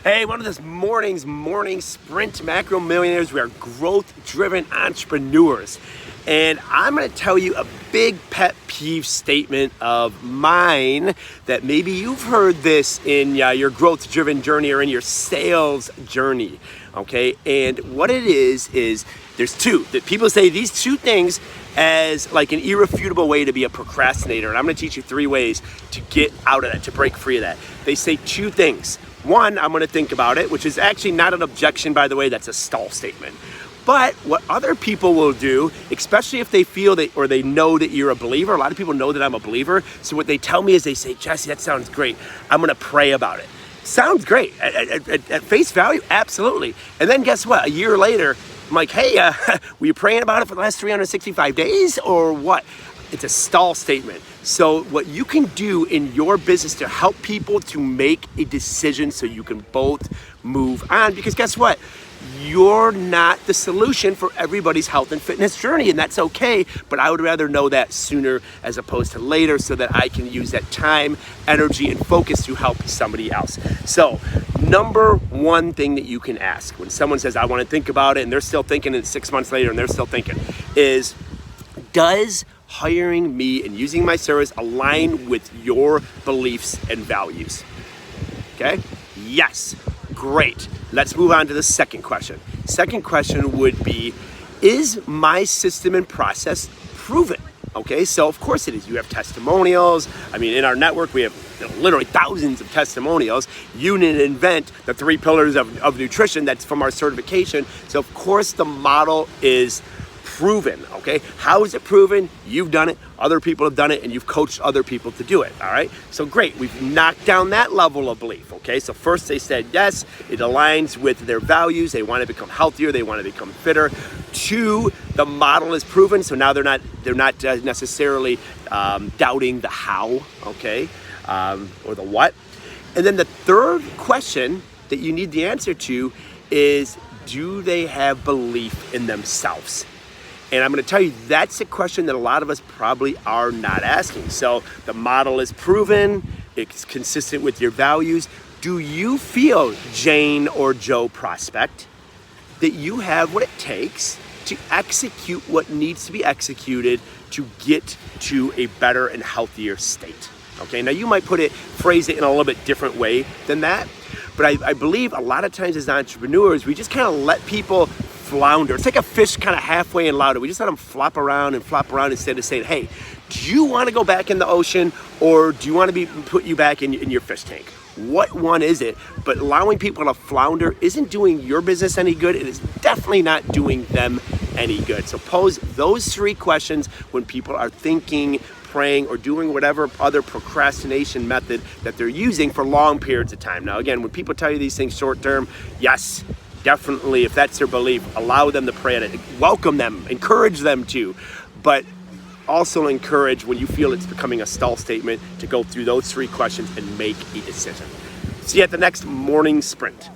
Hey, one of this morning sprint macro millionaires. We are growth-driven entrepreneurs. And I'm going to tell you a big pet peeve statement of mine that maybe you've heard this in your growth-driven journey or in your sales journey, okay? And what it is there's two. That people say these two things as like an irrefutable way to be a procrastinator. And I'm going to teach you 3 ways to get out of that, to break free of that. They say 2 things. One, I'm going to think about it, which is actually not an objection, by the way. That's a stall statement. But what other people will do, especially if they feel that or they know that you're a believer, a lot of people know that I'm a believer. So what they tell me is they say, Jesse, that sounds great. I'm going to pray about it. Sounds great. At face value, absolutely. And then guess what? A year later, I'm like, hey, were you praying about it for the last 365 days or what? It's a stall statement. So what you can do in your business to help people to make a decision so you can both move on, because guess what? You're not the solution for everybody's health and fitness journey, and that's okay, but I would rather know that sooner as opposed to later so that I can use that time, energy, and focus to help somebody else. So, number 1 thing that you can ask when someone says, I want to think about it, and they're still thinking it 6 months later and they're still thinking, is, does hiring me and using my service align with your beliefs and values? Okay? Yes. Great. Let's move on to the second question. Second question would be, is my system and process proven? Okay, so of course it is. You have testimonials. I mean, in our network, we have literally thousands of testimonials. You didn't invent the 3 pillars of nutrition. That's from our certification. So of course the model is proven, okay? How is it proven? You've done it, other people have done it, and you've coached other people to do it, all right? So great, we've knocked down that level of belief, okay? So first they said yes, it aligns with their values, they want to become healthier, they want to become fitter. 2, the model is proven, so now they're not necessarily doubting the how, okay? Or the what. And then the third question that you need the answer to is, do they have belief in themselves? And I'm going to tell you, that's a question that a lot of us probably are not asking. So the model is proven, it's consistent with your values. Do you feel, Jane or Joe prospect, that you have what it takes to execute what needs to be executed to get to a better and healthier state? Okay, now you might phrase it in a little bit different way than that. But I believe a lot of times as entrepreneurs, we just kind of let people flounder. It's like a fish kind of halfway in water. We just let them flop around instead of saying, hey, do you want to go back in the ocean or do you want to put you back in your fish tank? What one is it? But allowing people to flounder isn't doing your business any good. It is definitely not doing them any good. So pose those 3 questions when people are thinking, praying, or doing whatever other procrastination method that they're using for long periods of time. Now, again, when people tell you these things short term, yes, definitely, if that's their belief, allow them to pray at it. Welcome them, encourage them to, but also encourage when you feel it's becoming a stall statement to go through those 3 questions and make a decision. See you at the next morning sprint.